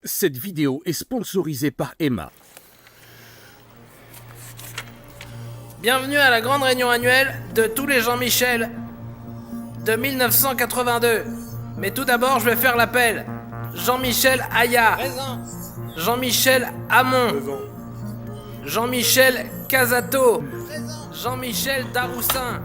Cette vidéo est sponsorisée par Emma. Bienvenue à la grande réunion annuelle de tous les Jean-Michel de 1982. Mais tout d'abord, je vais faire l'appel. Jean-Michel Aya. Présent. Jean-Michel Hamon. Présent. Jean-Michel Casato. Présent. Jean-Michel Daroussin.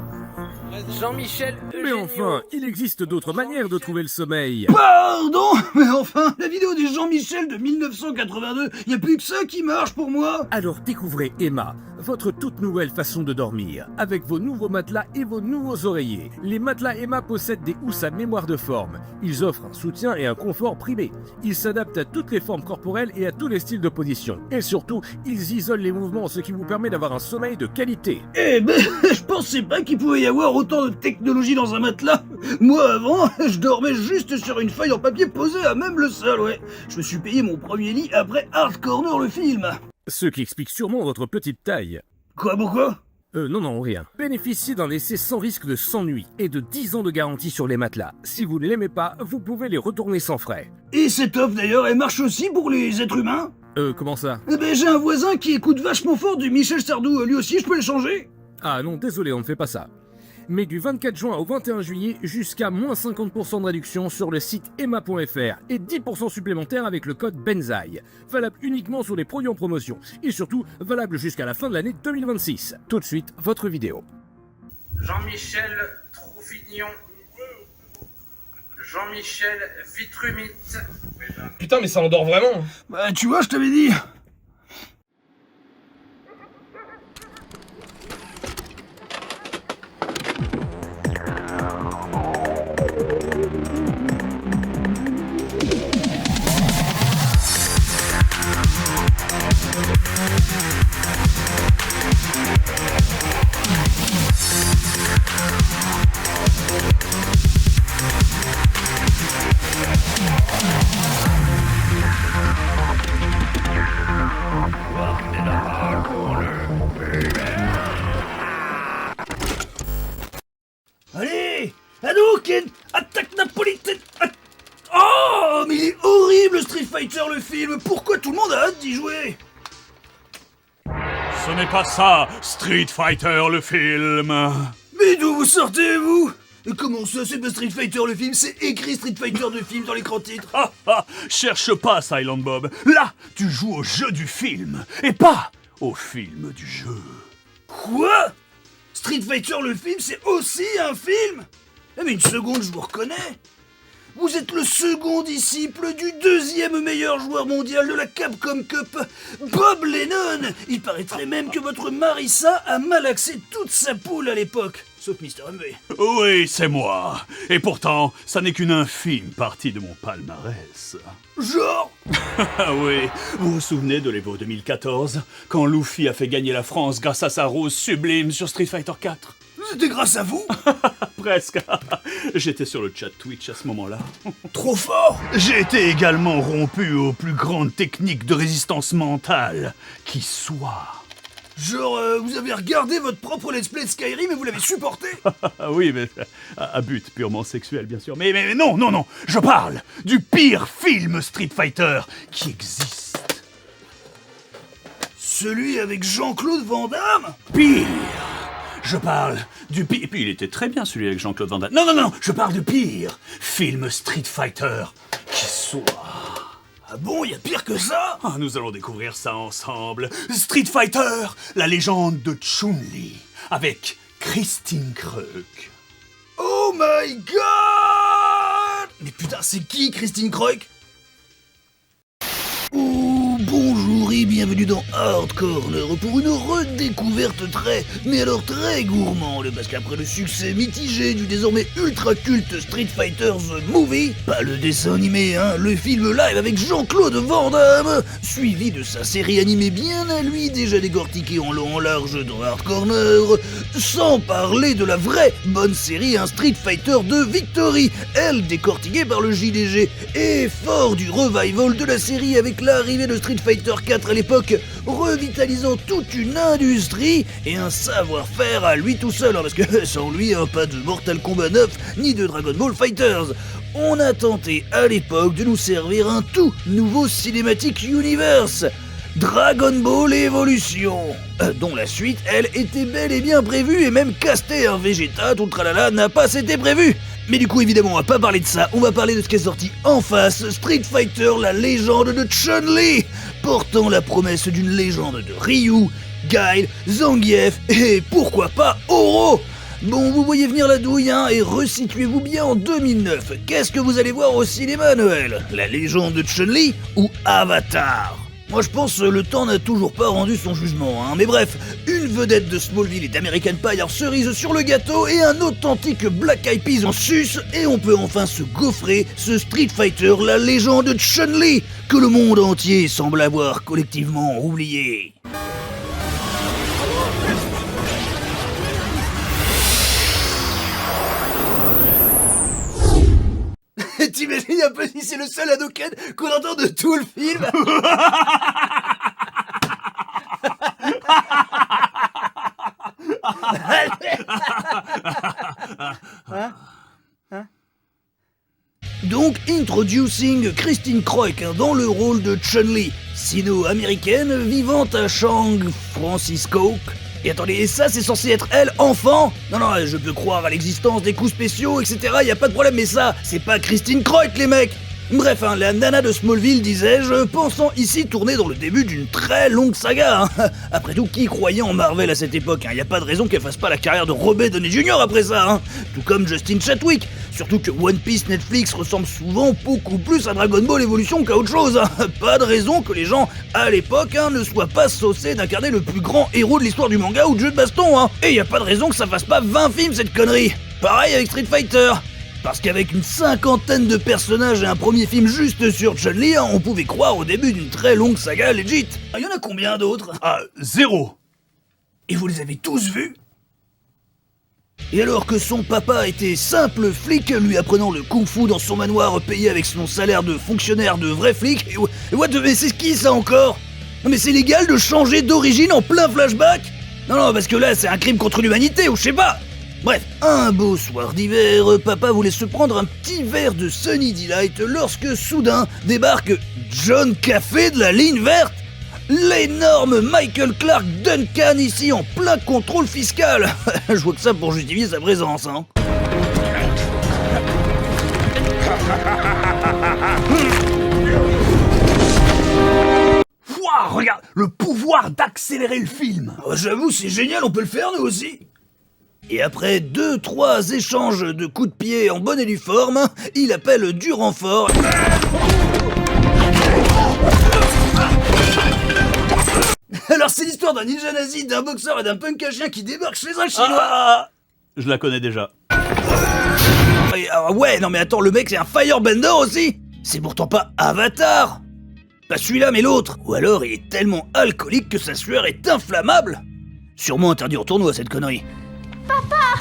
Jean-Michel Mais Eugenio. enfin, il existe d'autres manières de trouver le sommeil. Pardon, mais enfin, la vidéo des Jean-Michel de 1982, y a plus que ça qui marche pour moi. Alors découvrez Emma, votre toute nouvelle façon de dormir, avec vos nouveaux matelas et vos nouveaux oreillers. Les matelas Emma possèdent des housses à mémoire de forme. Ils offrent un soutien et un confort primé. Ils s'adaptent à toutes les formes corporelles et à tous les styles de position. Et surtout, ils isolent les mouvements, ce qui vous permet d'avoir un sommeil de qualité. Eh ben, je pensais pas qu'il pouvait y avoir autant de technologie dans un matelas. Moi, avant, je dormais juste sur une feuille en papier posée à même le sol, ouais. Je me suis payé mon premier lit après Hard Corner le film. Ce qui explique sûrement votre petite taille. Quoi, pourquoi? Non, rien. Bénéficiez d'un essai sans risque de 100 nuits et de 10 ans de garantie sur les matelas. Si vous ne l'aimez pas, vous pouvez les retourner sans frais. Et cette offre d'ailleurs, elle marche aussi pour les êtres humains? Comment ça? Eh ben, j'ai un voisin qui écoute vachement fort du Michel Sardou, lui aussi je peux l'échanger? Ah non, désolé, on ne fait pas ça. Mais du 24 juin au 21 juillet, jusqu'à moins 50% de réduction sur le site emma.fr et 10% supplémentaires avec le code BENZAI. Valable uniquement sur les produits en promotion et surtout valable jusqu'à la fin de l'année 2026. Tout de suite, votre vidéo. Jean-Michel Troufignon. Jean-Michel Vitrumite. Putain, mais ça endort vraiment. Bah, tu vois, je t'avais dit. Allez, Hadouken, attaque napolitaine. Oh, mais il est horrible Street Fighter le film. Pourquoi tout le monde a hâte d'y jouer? Ce n'est pas ça, Street Fighter le film. Mais d'où vous sortez, vous? Comment ça, c'est pas Street Fighter le film? C'est écrit Street Fighter le film dans l'écran titre. Cherche pas, Silent Bob. Là, tu joues au jeu du film, et pas au film du jeu. Quoi? Street Fighter le film, c'est aussi un film? Eh mais une seconde, je vous reconnais. Vous êtes le second disciple du deuxième meilleur joueur mondial de la Capcom Cup, Bob Lennon. Il paraîtrait même que votre Marissa a malaxé toute sa poule à l'époque, sauf Mr. MV. Oui, c'est moi. Et pourtant, ça n'est qu'une infime partie de mon palmarès. Genre? Ah oui, vous vous souvenez de l'Evo 2014, quand Luffy a fait gagner la France grâce à sa rose sublime sur Street Fighter 4? C'était grâce à vous? Presque. J'étais sur le chat Twitch à ce moment-là. Trop fort? J'ai été également rompu aux plus grandes techniques de résistance mentale qui soient. Genre, vous avez regardé votre propre let's play de Skyrim et vous l'avez supporté? Ah oui, mais à but purement sexuel, bien sûr. Mais non, je parle du pire film Street Fighter qui existe. Celui avec Jean-Claude Van Damme? Pire. Je parle du pire... Et puis il était très bien celui avec Jean-Claude Van Damme. Non, je parle du pire film Street Fighter qui soit... Ah bon, y a pire que ça? Ah, nous allons découvrir ça ensemble. Street Fighter, la légende de Chun-Li, avec Christine Krug. Oh my god! Mais putain, c'est qui Christine Krug? Oh, bonjour et bienvenue dans Hard Corner pour une redécouverte mais alors très gourmande, parce qu'après le succès mitigé du désormais ultra culte Street Fighter The Movie, pas le dessin animé, hein, le film live avec Jean-Claude Van Damme, suivi de sa série animée bien à lui, déjà décortiquée en long en large dans Hard Corner, sans parler de la vraie bonne série, un Street Fighter de Victory, elle décortiquée par le JDG, et fort du revival de la série avec l'arrivée de Street Fighter 4 à l'époque, revitalisant toute une industrie et un savoir-faire à lui tout seul, hein, parce que sans lui, pas de Mortal Kombat 9 ni de Dragon Ball Fighters. on a tenté à l'époque de nous servir un tout nouveau Cinematic Universe, Dragon Ball Evolution, dont la suite, elle, était bel et bien prévue et même castée, hein, Vegeta, tout le tralala n'a pas été prévu. Mais du coup, évidemment, on va pas parler de ça, on va parler de ce qui est sorti en face, Street Fighter, la légende de Chun-Li, portant la promesse d'une légende de Ryu, Guile, Zangief et pourquoi pas Oro. Bon, vous voyez venir la douille, hein, et resituez-vous bien en 2009. Qu'est-ce que vous allez voir au cinéma, Noël? La légende de Chun-Li ou Avatar? Moi je pense que le temps n'a toujours pas rendu son jugement, hein. Mais bref, une vedette de Smallville et d'American Pie en cerise sur le gâteau et un authentique Black Eyed Peas en sus, et on peut enfin se gaufrer ce Street Fighter, la légende de Chun-Li, que le monde entier semble avoir collectivement oublié. T'imagines un peu si c'est le seul Hadouken qu'on entend de tout le film? Donc, introducing Christine Kroik dans le rôle de Chun-Li, sino-américaine vivant à San Francisco. Et attendez, et ça c'est censé être elle, enfant? Non, je peux croire à l'existence des coups spéciaux, etc., y a pas de problème, mais ça, c'est pas Christine Kroik, les mecs! Bref, hein, la nana de Smallville, disais-je, pensant ici tourner dans le début d'une très longue saga. Hein. Après tout, qui croyait en Marvel à cette époque, hein? Y a pas de raison qu'elle fasse pas la carrière de Robert Downey Jr. après ça, hein. Tout comme Justin Chatwick. Surtout que One Piece Netflix ressemble souvent beaucoup plus à Dragon Ball Evolution qu'à autre chose. Hein. Pas de raison que les gens, à l'époque, hein, ne soient pas saucés d'incarner le plus grand héros de l'histoire du manga ou de jeu de baston. Hein. Et y a pas de raison que ça fasse pas 20 films, cette connerie. Pareil avec Street Fighter. Parce qu'avec une cinquantaine de personnages et un premier film juste sur Chun-Li, on pouvait croire au début d'une très longue saga legit. Il y en a combien d'autres? 0. Et vous les avez tous vus? Et alors que son papa était simple flic, lui apprenant le kung-fu dans son manoir payé avec son salaire de fonctionnaire de vrai flic, mais c'est qui ça encore? Non mais c'est légal de changer d'origine en plein flashback? Non, parce que là c'est un crime contre l'humanité ou je sais pas. Bref, un beau soir d'hiver, papa voulait se prendre un petit verre de Sunny Delight lorsque soudain débarque John Café de la ligne verte. L'énorme Michael Clark Duncan ici en plein contrôle fiscal. Je vois que ça pour justifier sa présence, hein. Ouah, regarde, le pouvoir d'accélérer le film. Oh, j'avoue, c'est génial, on peut le faire nous aussi. Et après 2-3 échanges de coups de pied en bonne et due forme, il appelle du renfort. Alors c'est l'histoire d'un ninja nazi, d'un boxeur et d'un punk à chien qui débarque chez un chinois. Je la connais déjà. Ouais, non mais attends, le mec c'est un firebender aussi. C'est pourtant pas Avatar. Pas celui-là mais l'autre. Ou alors il est tellement alcoolique que sa sueur est inflammable. Sûrement interdit en tournoi cette connerie.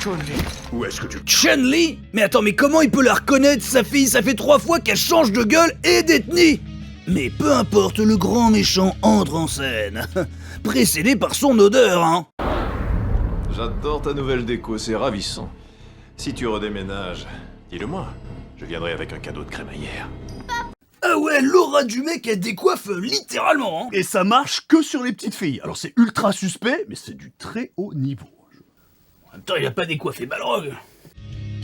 Chun-Li, où est-ce que tu... Chun-Li? Mais attends, mais comment il peut la reconnaître, sa fille? Ça fait 3 fois qu'elle change de gueule et d'ethnie. Mais peu importe, le grand méchant entre en scène. Précédé par son odeur, hein. J'adore ta nouvelle déco, c'est ravissant. Si tu redéménages, dis-le-moi. Je viendrai avec un cadeau de crémaillère. Ah ouais, l'aura du mec, elle décoiffe littéralement, hein. Et ça marche que sur les petites filles. Alors c'est ultra suspect, mais c'est du très haut niveau. En même temps, il a pas décoiffé Balrog.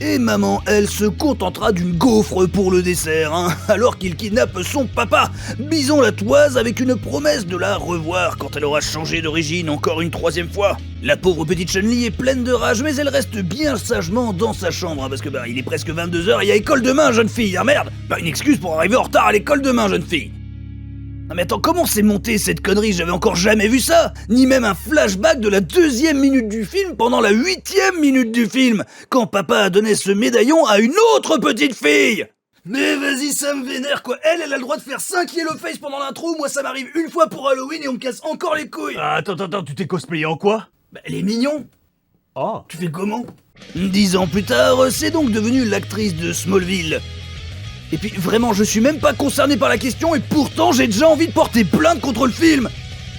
Et maman, elle, se contentera d'une gaufre pour le dessert, hein, alors qu'il kidnappe son papa, Bison la Toise, avec une promesse de la revoir quand elle aura changé d'origine encore une 3e fois. La pauvre petite Chun-Li est pleine de rage, mais elle reste bien sagement dans sa chambre, hein, parce que il est presque 22h et il y a école demain, jeune fille, hein, merde. Une excuse pour arriver en retard à l'école demain, jeune fille. Non mais attends, comment c'est monté cette connerie? J'avais encore jamais vu ça. Ni même un flashback de la 2e minute du film pendant la 8e minute du film, quand papa a donné ce médaillon à une autre petite fille. Mais vas-y, ça me vénère quoi. Elle a le droit de faire 5 Yellowface pendant l'intro, moi ça m'arrive une fois pour Halloween et on me casse encore les couilles. Attends, tu t'es cosplayé en quoi? Elle est mignon. Oh. Tu fais comment? 10 ans plus tard, c'est donc devenue l'actrice de Smallville. Et puis vraiment, je suis même pas concerné par la question et pourtant j'ai déjà envie de porter plainte contre le film.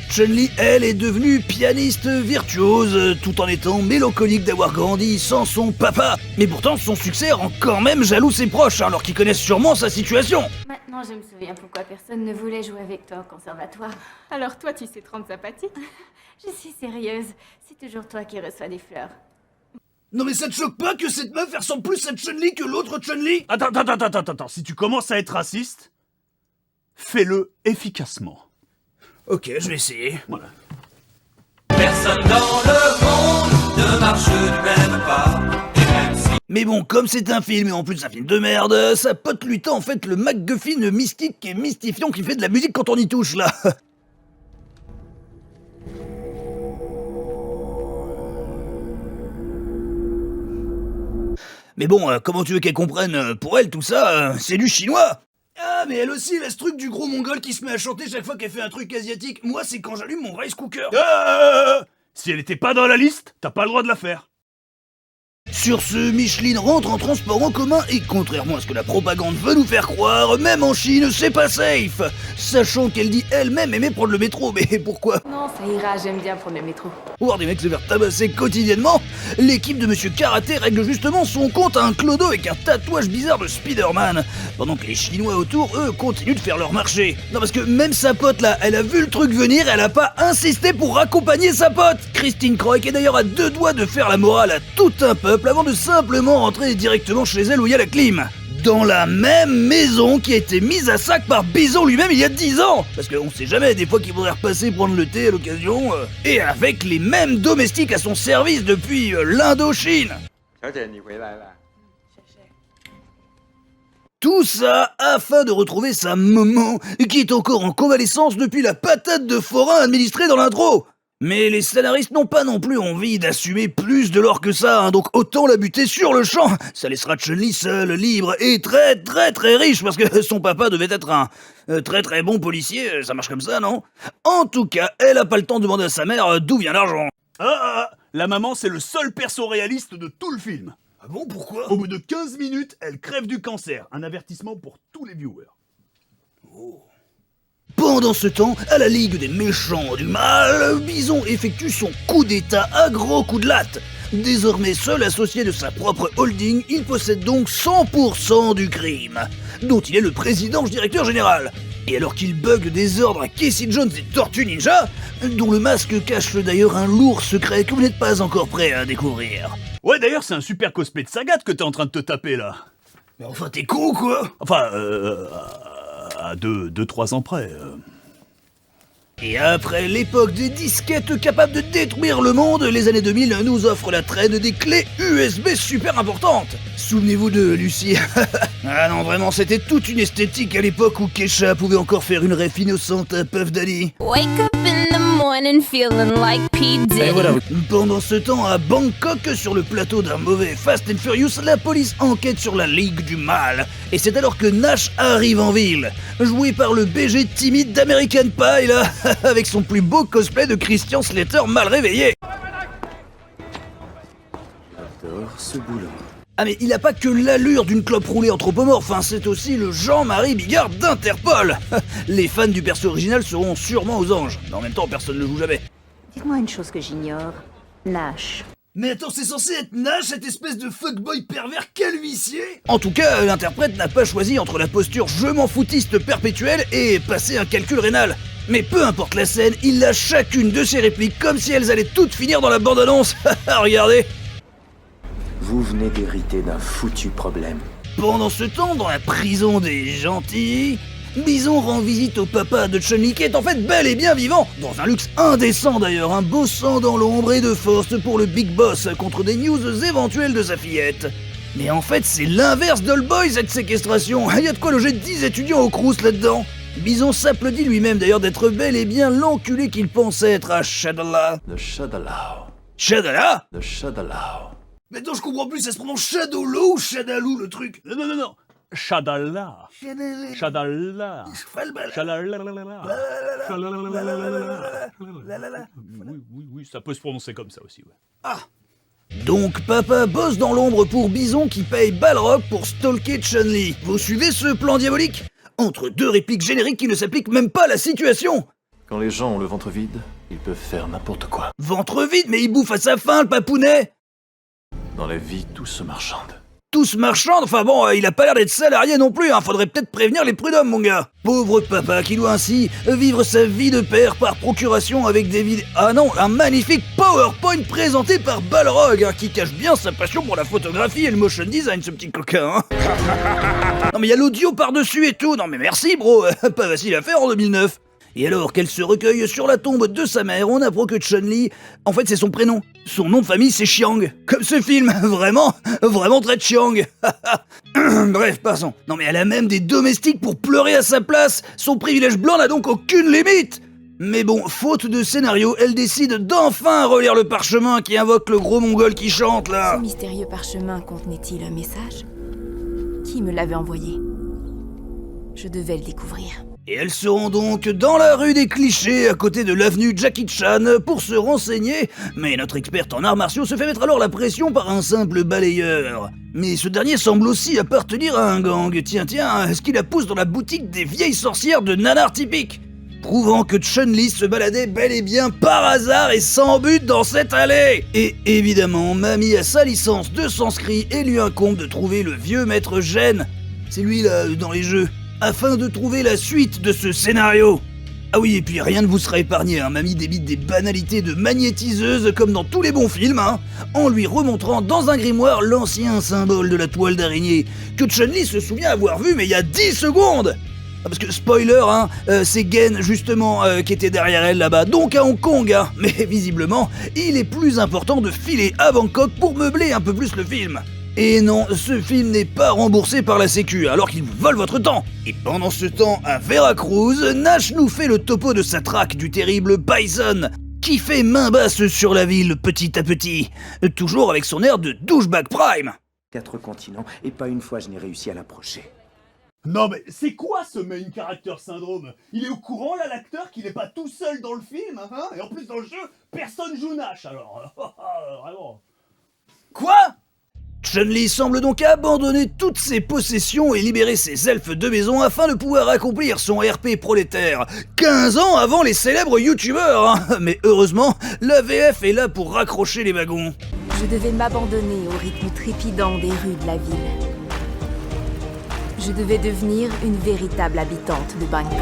Chun-Li, elle, est devenue pianiste virtuose, tout en étant mélancolique d'avoir grandi sans son papa. Mais pourtant, son succès rend quand même jaloux ses proches, alors qu'ils connaissent sûrement sa situation. Maintenant, je me souviens pourquoi personne ne voulait jouer avec toi au conservatoire. Alors toi, tu sais te rendre sympathique. Je suis sérieuse. C'est toujours toi qui reçois des fleurs. Non mais ça te choque pas que cette meuf ressemble plus à Chun-Li que l'autre Chun-Li? Attends, si tu commences à être raciste, fais-le efficacement. Ok, je vais essayer. Voilà. Personne dans le monde ne marche du même pas. Et même si... Mais bon, comme c'est un film, et en plus un film de merde, sa pote lui tend en fait le MacGuffin mystique et mystifiant qui fait de la musique quand on y touche, là. Mais bon, comment tu veux qu'elle comprenne? Pour elle, tout ça, c'est du chinois. Ah, mais elle aussi, elle a ce truc du gros mongol qui se met à chanter chaque fois qu'elle fait un truc asiatique. Moi, c'est quand j'allume mon rice cooker. Si elle était pas dans la liste, t'as pas le droit de la faire. Sur ce, Micheline rentre en transport en commun et contrairement à ce que la propagande veut nous faire croire, même en Chine, c'est pas safe. Sachant qu'elle dit elle-même aimer prendre le métro, mais pourquoi? Non, ça ira, j'aime bien prendre le métro. Voir des mecs se faire tabasser quotidiennement, l'équipe de Monsieur Karaté règle justement son compte à un clodo avec un tatouage bizarre de Spider-Man, pendant que les Chinois autour, eux, continuent de faire leur marché. Non parce que même sa pote là, elle a vu le truc venir, elle a pas insisté pour accompagner sa pote Christine Croix, qui est d'ailleurs à deux doigts de faire la morale à tout un peuple avant de simplement rentrer directement chez elle où il y a la clim. Dans la même maison qui a été mise à sac par Bison lui-même il y a 10 ans. Parce qu'on sait jamais, des fois qu'il voudrait repasser prendre le thé à l'occasion. Et avec les mêmes domestiques à son service depuis l'Indochine. Tout ça afin de retrouver sa maman, qui est encore en convalescence depuis la patate de forain administrée dans l'intro. Mais les scénaristes n'ont pas non plus envie d'assumer plus de l'or que ça, hein, donc autant la buter sur le champ. Ça laissera Chun-Li seule, libre et très riche, parce que son papa devait être un très bon policier, ça marche comme ça, non? En tout cas, elle a pas le temps de demander à sa mère d'où vient l'argent. La maman, c'est le seul perso réaliste de tout le film. Ah bon, pourquoi? Au bout de 15 minutes, elle crève du cancer. Un avertissement pour tous les viewers. Pendant ce temps, à la Ligue des méchants du mal, Bison effectue son coup d'état à gros coups de latte. Désormais seul associé de sa propre holding, il possède donc 100% du crime, dont il est le président directeur général. Et alors qu'il bug des ordres à Casey Jones et Tortue Ninja, dont le masque cache d'ailleurs un lourd secret que vous n'êtes pas encore prêt à découvrir. Ouais, d'ailleurs, c'est un super cosplay de Sagat que t'es en train de te taper, là. Mais enfin, t'es con ou quoi? Enfin, à 2-3 ans près. Et après l'époque des disquettes capables de détruire le monde, les années 2000 nous offrent la traîne des clés USB super importantes. Souvenez-vous de Lucie. Ah non, vraiment, c'était toute une esthétique à l'époque où Kesha pouvait encore faire une ref innocente à Puff Daddy. Wake up in the morning feeling like P. Diddy. Et voilà. Pendant ce temps, à Bangkok, sur le plateau d'un mauvais Fast and Furious, la police enquête sur la Ligue du Mal. Et c'est alors que Nash arrive en ville, joué par le BG timide d'American Pie, là, avec son plus beau cosplay de Christian Slater mal réveillé. J'adore ce boulot. Ah mais il a pas que l'allure d'une clope roulée anthropomorphe, hein, c'est aussi le Jean-Marie Bigard d'Interpol. Les fans du perso original seront sûrement aux anges, mais en même temps personne ne le joue jamais. Dites-moi une chose que j'ignore. Nash. Mais attends, c'est censé être Nash, cette espèce de fuckboy pervers calvicier? En tout cas, l'interprète n'a pas choisi entre la posture je m'en foutiste perpétuelle et passer un calcul rénal. Mais peu importe la scène, il lâche chacune de ses répliques comme si elles allaient toutes finir dans la bande-annonce. Regardez. Vous venez d'hériter d'un foutu problème. Pendant ce temps, dans la prison des gentils, Bison rend visite au papa de Chun-Li qui est en fait bel et bien vivant, dans un luxe indécent d'ailleurs, bossant dans l'ombre et de force pour le Big Boss contre des news éventuelles de sa fillette. Mais en fait, c'est l'inverse d'Old Boy cette séquestration, il y a de quoi loger 10 étudiants au Crous là-dedans. Bison s'applaudit lui-même d'ailleurs d'être bel et bien l'enculé qu'il pensait être à Shadala. Le Shadalao. Shadala? Le Shadalao. Mais non, je comprends plus, ça se prononce Shadolo ou Shadalou le truc? Non. Shadala. Shadala. Oui, ça peut se prononcer comme ça aussi, ouais. Ah. Donc papa bosse dans l'ombre pour Bison qui paye Balrog pour stalker Chun-Li. Vous suivez ce plan diabolique? Entre deux répliques génériques qui ne s'appliquent même pas à la situation. Quand les gens ont le ventre vide, ils peuvent faire n'importe quoi. Ventre vide, mais il bouffe à sa faim, le papounet. Dans la vie, tout se marchande. Tous marchands, enfin bon, il a pas l'air d'être salarié non plus, hein. Faudrait peut-être prévenir les prud'hommes, mon gars. Pauvre papa qui doit ainsi vivre sa vie de père par procuration avec des vidéos... Ah non, un magnifique PowerPoint présenté par Balrog, hein, qui cache bien sa passion pour la photographie et le motion design, ce petit coquin, hein. Non mais il y a l'audio par-dessus et tout, non mais merci bro, pas facile à faire en 2009. Et alors qu'elle se recueille sur la tombe de sa mère, on apprend que Chun-Li, en fait c'est son prénom. Son nom de famille c'est Chiang. Comme ce film, vraiment très Chiang. Bref, passons. Non mais elle a même des domestiques pour pleurer à sa place. Son privilège blanc n'a donc aucune limite. Mais bon, faute de scénario, elle décide d'enfin relire le parchemin qui invoque le gros mongol qui chante là. Ce mystérieux parchemin contenait-il un message? Qui me l'avait envoyé? Je devais le découvrir. Et elle se rend donc dans la rue des Clichés, à côté de l'avenue Jackie Chan, pour se renseigner, mais notre experte en arts martiaux se fait mettre alors la pression par un simple balayeur. Mais ce dernier semble aussi appartenir à un gang, tiens, ce qui la pousse dans la boutique des vieilles sorcières de nanar typiques, prouvant que Chun-Li se baladait bel et bien par hasard et sans but dans cette allée. Et évidemment, Mamie a sa licence de sanskrit et lui incombe de trouver le vieux maître Gène, c'est lui là, dans les jeux, afin de trouver la suite de ce scénario. Ah oui, et puis rien ne vous sera épargné, hein. Mamie débite des banalités de magnétiseuse comme dans tous les bons films, hein, en lui remontrant dans un grimoire l'ancien symbole de la toile d'araignée, que Chun-Li se souvient avoir vu mais il y a 10 secondes. Parce que, spoiler, hein, c'est Gen, justement, qui était derrière elle là-bas, donc à Hong Kong, hein. Mais visiblement, il est plus important de filer à Bangkok pour meubler un peu plus le film. Et non, ce film n'est pas remboursé par la sécu, alors qu'ils vous volent votre temps. Et pendant ce temps, à Veracruz, Nash nous fait le topo de sa traque du terrible Bison, qui fait main basse sur la ville petit à petit, toujours avec son air de douchebag prime. 4 continents, et pas une fois je n'ai réussi à l'approcher. Non mais c'est quoi ce main character syndrome? Il est au courant là l'acteur qu'il est pas tout seul dans le film, hein? Et en plus dans le jeu, personne joue Nash alors. Vraiment. Quoi? Chun-Li semble donc abandonner toutes ses possessions et libérer ses elfes de maison afin de pouvoir accomplir son RP prolétaire, 15 ans avant les célèbres youtubeurs, hein. Mais heureusement, la VF est là pour raccrocher les wagons. Je devais m'abandonner au rythme trépidant des rues de la ville. Je devais devenir une véritable habitante de Bangkok.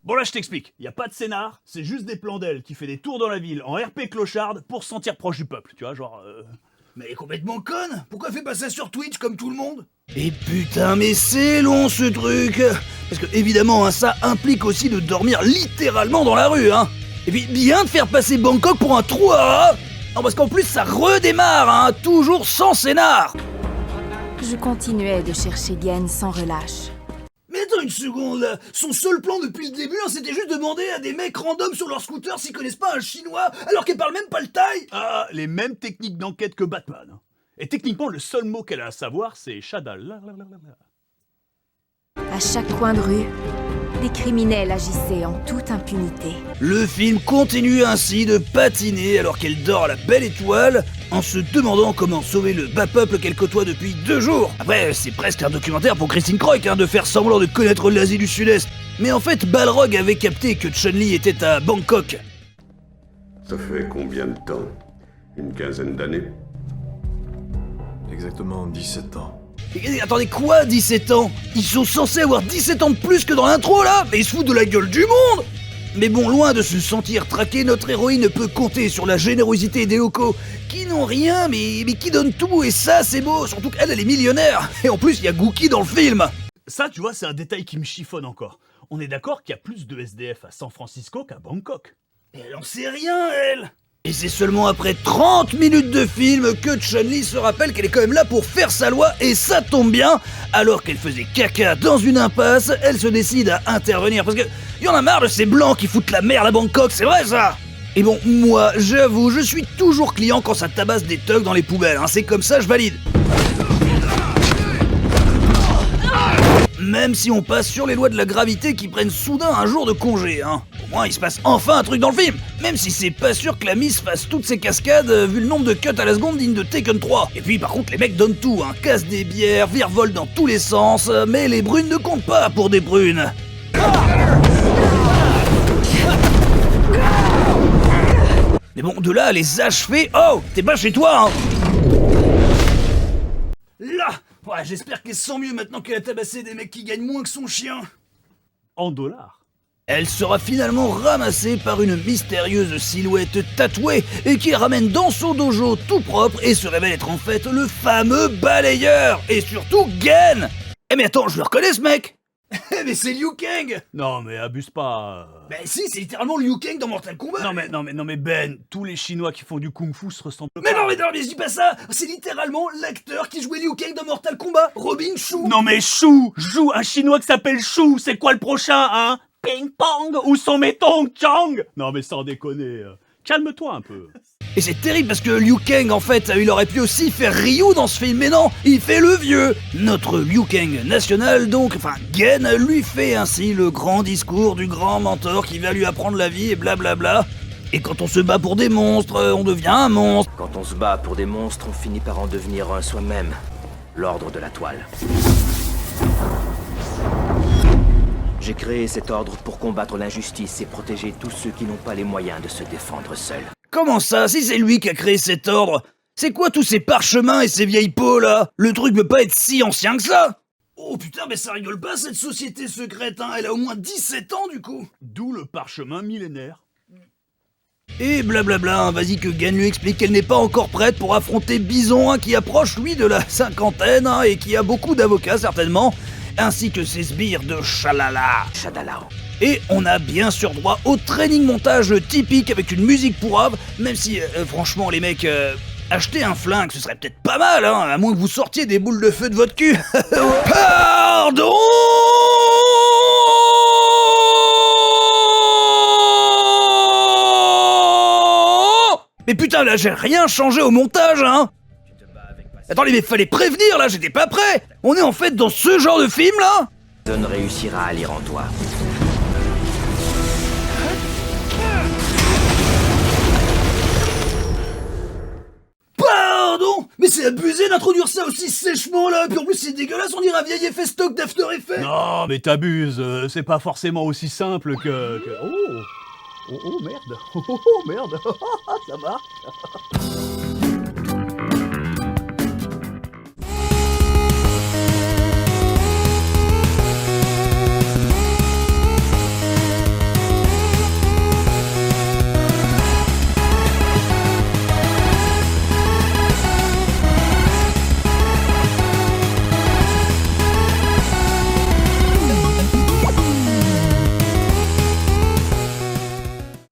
Bon là je t'explique, y a pas de scénar, c'est juste des plans d'elle qui fait des tours dans la ville en RP clocharde pour se sentir proche du peuple, tu vois, genre... Mais elle est complètement conne. Pourquoi elle fait pas ça sur Twitch comme tout le monde? Et putain, mais c'est long ce truc. Parce que évidemment, hein, ça implique aussi de dormir littéralement dans la rue, hein. Et puis bien de faire passer Bangkok pour un trou à rats. Non, parce qu'en plus ça redémarre, hein, toujours sans scénar. Je continuais de chercher Gen sans relâche. Mais attends une seconde là, son seul plan depuis le début, hein, c'était juste demander à des mecs random sur leur scooter s'ils connaissent pas un chinois, alors qu'ils parlent même pas le thaï. Ah, les mêmes techniques d'enquête que Batman. Et techniquement, le seul mot qu'elle a à savoir, c'est Shadal. À chaque coin de rue, des criminels agissaient en toute impunité. Le film continue ainsi de patiner alors qu'elle dort à la belle étoile, en se demandant comment sauver le bas peuple qu'elle côtoie depuis 2 jours. Après, c'est presque un documentaire pour Christine Croik, hein, de faire semblant de connaître l'Asie du Sud-Est. Mais en fait, Balrog avait capté que Chun-Li était à Bangkok. Ça fait combien de temps? Une quinzaine d'années? Exactement 17 ans. Et, attendez, quoi 17 ans? Ils sont censés avoir 17 ans de plus que dans l'intro là? Mais ils se foutent de la gueule du monde! Mais bon, loin de se sentir traqué, notre héroïne peut compter sur la générosité des locaux, qui n'ont rien, mais qui donnent tout, et ça c'est beau, surtout qu'elle, elle est millionnaire, et en plus il y a Gookie dans le film. Ça, tu vois, c'est un détail qui me chiffonne encore. On est d'accord qu'il y a plus de SDF à San Francisco qu'à Bangkok. Mais elle en sait rien, elle. Et c'est seulement après 30 minutes de film que Chun-Li se rappelle qu'elle est quand même là pour faire sa loi, et ça tombe bien. Alors qu'elle faisait caca dans une impasse, elle se décide à intervenir, parce que y en a marre de ces blancs qui foutent la merde à Bangkok, c'est vrai ça. Et bon, moi, j'avoue, je suis toujours client quand ça tabasse des thugs dans les poubelles, hein, c'est comme ça, je valide. Même si on passe sur les lois de la gravité qui prennent soudain un jour de congé, hein. moins il se passe enfin un truc dans le film. Même si c'est pas sûr que la Miss fasse toutes ces cascades vu le nombre de cuts à la seconde digne de Taken 3. Et puis par contre les mecs donnent tout, hein, cassent des bières, virevolent dans tous les sens, mais les brunes ne comptent pas pour des brunes. Mais bon, de là à les achever... Oh, t'es pas chez toi, hein. Là, ouais, j'espère qu'elle se sent mieux maintenant qu'elle a tabassé des mecs qui gagnent moins que son chien. En dollars. Elle sera finalement ramassée par une mystérieuse silhouette tatouée et qui ramène dans son dojo tout propre et se révèle être en fait le fameux balayeur et surtout Gen. Eh mais attends, je le reconnais ce mec. Mais c'est Liu Kang. Non mais abuse pas. Bah si, c'est littéralement Liu Kang dans Mortal Kombat. Non mais Ben, tous les Chinois qui font du kung-fu se ressemblent pas. Mais non mais je dis pas ça. C'est littéralement l'acteur qui jouait Liu Kang dans Mortal Kombat, Robin Shu. Non mais Shu, joue un Chinois qui s'appelle Shu. C'est quoi le prochain, hein? Ping pong ou son métong Chang. Non mais sans déconner. Calme-toi un peu. Et c'est terrible parce que Liu Kang, en fait, il aurait pu aussi faire Ryu dans ce film, mais non, il fait le vieux. Notre Liu Kang national, donc, enfin, Gen, lui fait ainsi le grand discours du grand mentor qui va lui apprendre la vie et blablabla. Et quand on se bat pour des monstres, on devient un monstre. Quand on se bat pour des monstres, on finit par en devenir un soi-même. L'ordre de la toile. J'ai créé cet ordre pour combattre l'injustice et protéger tous ceux qui n'ont pas les moyens de se défendre seuls. Comment ça, si c'est lui qui a créé cet ordre? C'est quoi tous ces parchemins et ces vieilles peaux là? Le truc peut pas être si ancien que ça. Oh putain, mais ça rigole pas cette société secrète, hein. Elle a au moins 17 ans du coup. D'où le parchemin millénaire. Et blablabla, hein, vas-y que Gen lui explique qu'elle n'est pas encore prête pour affronter Bison, hein, qui approche lui de la cinquantaine, hein, et qui a beaucoup d'avocats certainement, ainsi que ses sbires de Shalala. Shadalao. Et on a bien sûr droit au training montage typique avec une musique pourrave, même si franchement les mecs, acheter un flingue ce serait peut-être pas mal, hein, à moins que vous sortiez des boules de feu de votre cul. Pardon. Mais putain là j'ai rien changé au montage, hein. Attendez mais fallait prévenir là, j'étais pas prêt. On est en fait dans ce genre de film là. Personne ne réussira à lire en toi. Pardon, mais c'est abusé d'introduire ça aussi sèchement là, puis en plus c'est dégueulasse, on dirait un vieil effet stock d'After Effects. Non mais t'abuses, c'est pas forcément aussi simple que... Oh merde. Oh merde. Ça marche.